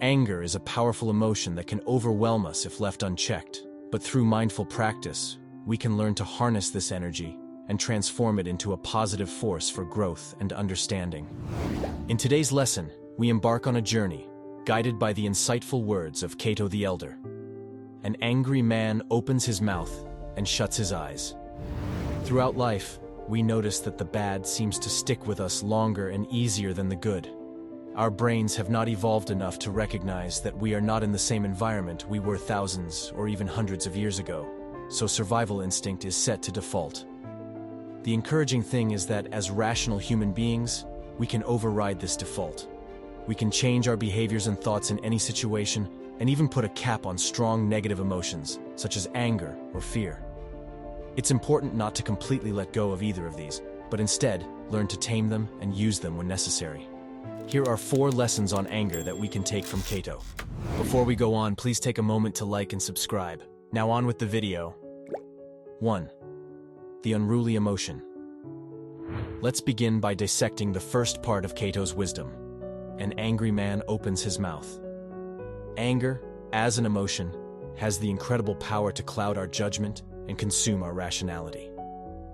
Anger is a powerful emotion that can overwhelm us if left unchecked. But through mindful practice, we can learn to harness this energy and transform it into a positive force for growth and understanding. In today's lesson, we embark on a journey, guided by the insightful words of Cato the Elder. An angry man opens his mouth and shuts his eyes. Throughout life, we notice that the bad seems to stick with us longer and easier than the good. Our brains have not evolved enough to recognize that we are not in the same environment we were thousands or even hundreds of years ago, so survival instinct is set to default. The encouraging thing is that as rational human beings, we can override this default. We can change our behaviors and thoughts in any situation, and even put a cap on strong negative emotions, such as anger or fear. It's important not to completely let go of either of these, but instead, learn to tame them and use them when necessary. Here are 4 lessons on anger that we can take from Cato. Before we go on, please take a moment to like and subscribe. Now on with the video. 1. The unruly emotion. Let's begin by dissecting the first part of Cato's wisdom. An angry man opens his mouth. Anger, as an emotion, has the incredible power to cloud our judgment and consume our rationality.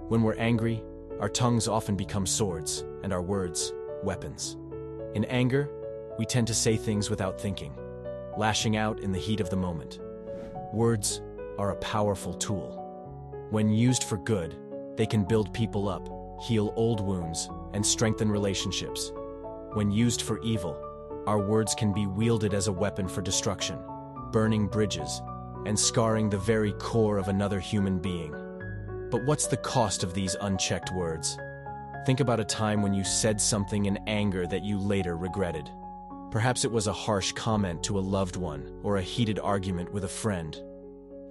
When we're angry, our tongues often become swords, and our words, weapons. In anger, we tend to say things without thinking, lashing out in the heat of the moment. Words are a powerful tool. When used for good, they can build people up, heal old wounds, and strengthen relationships. When used for evil, our words can be wielded as a weapon for destruction, burning bridges, and scarring the very core of another human being. But what's the cost of these unchecked words? Think about a time when you said something in anger that you later regretted. Perhaps it was a harsh comment to a loved one or a heated argument with a friend.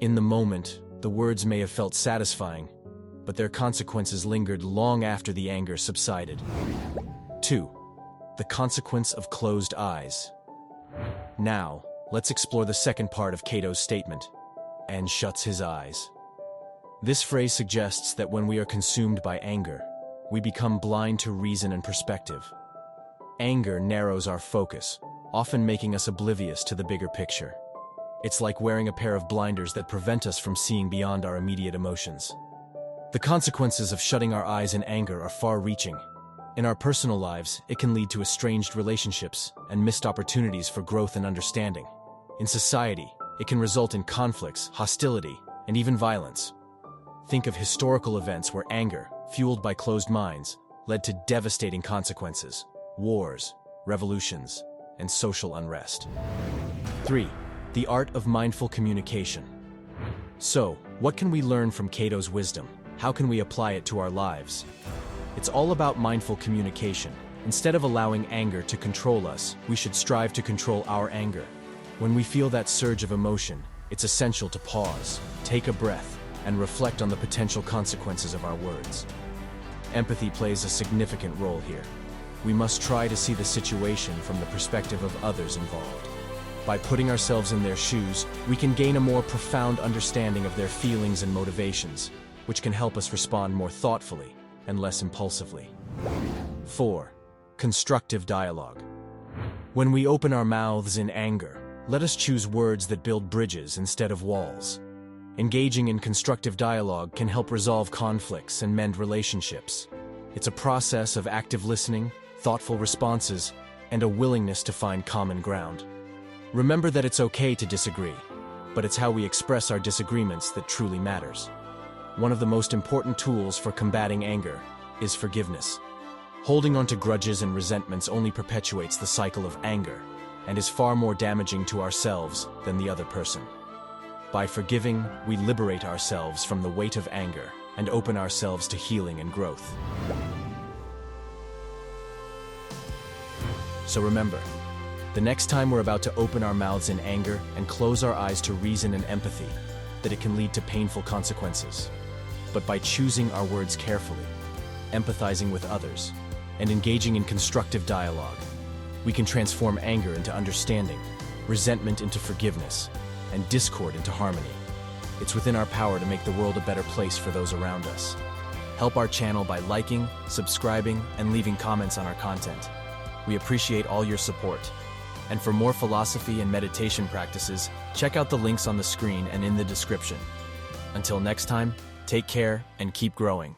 In the moment, the words may have felt satisfying, but their consequences lingered long after the anger subsided. 2. The consequence of closed eyes. Now, let's explore the second part of Cato's statement, and shuts his eyes. This phrase suggests that when we are consumed by anger, we become blind to reason and perspective. Anger narrows our focus, often making us oblivious to the bigger picture. It's like wearing a pair of blinders that prevent us from seeing beyond our immediate emotions. The consequences of shutting our eyes in anger are far-reaching. In our personal lives, it can lead to estranged relationships and missed opportunities for growth and understanding. In society, it can result in conflicts, hostility, and even violence. Think of historical events where anger, fueled by closed minds, led to devastating consequences: wars, revolutions, and social unrest. 3. The art of mindful communication. So, what can we learn from Cato's wisdom? How can we apply it to our lives? It's all about mindful communication. Instead of allowing anger to control us, we should strive to control our anger. When we feel that surge of emotion, it's essential to pause, take a breath, and reflect on the potential consequences of our words. Empathy plays a significant role here. We must try to see the situation from the perspective of others involved. By putting ourselves in their shoes, we can gain a more profound understanding of their feelings and motivations, which can help us respond more thoughtfully and less impulsively. 4. Constructive dialogue. When we open our mouths in anger, let us choose words that build bridges instead of walls. Engaging in constructive dialogue can help resolve conflicts and mend relationships. It's a process of active listening, thoughtful responses, and a willingness to find common ground. Remember that it's okay to disagree, but it's how we express our disagreements that truly matters. One of the most important tools for combating anger is forgiveness. Holding on to grudges and resentments only perpetuates the cycle of anger and is far more damaging to ourselves than the other person. By forgiving, we liberate ourselves from the weight of anger and open ourselves to healing and growth. So remember, the next time we're about to open our mouths in anger and close our eyes to reason and empathy, that it can lead to painful consequences. But by choosing our words carefully, empathizing with others, and engaging in constructive dialogue, we can transform anger into understanding, resentment into forgiveness, and discord into harmony. It's within our power to make the world a better place for those around us. Help our channel by liking, subscribing, and leaving comments on our content. We appreciate all your support. And for more philosophy and meditation practices, check out the links on the screen and in the description. Until next time, take care and keep growing.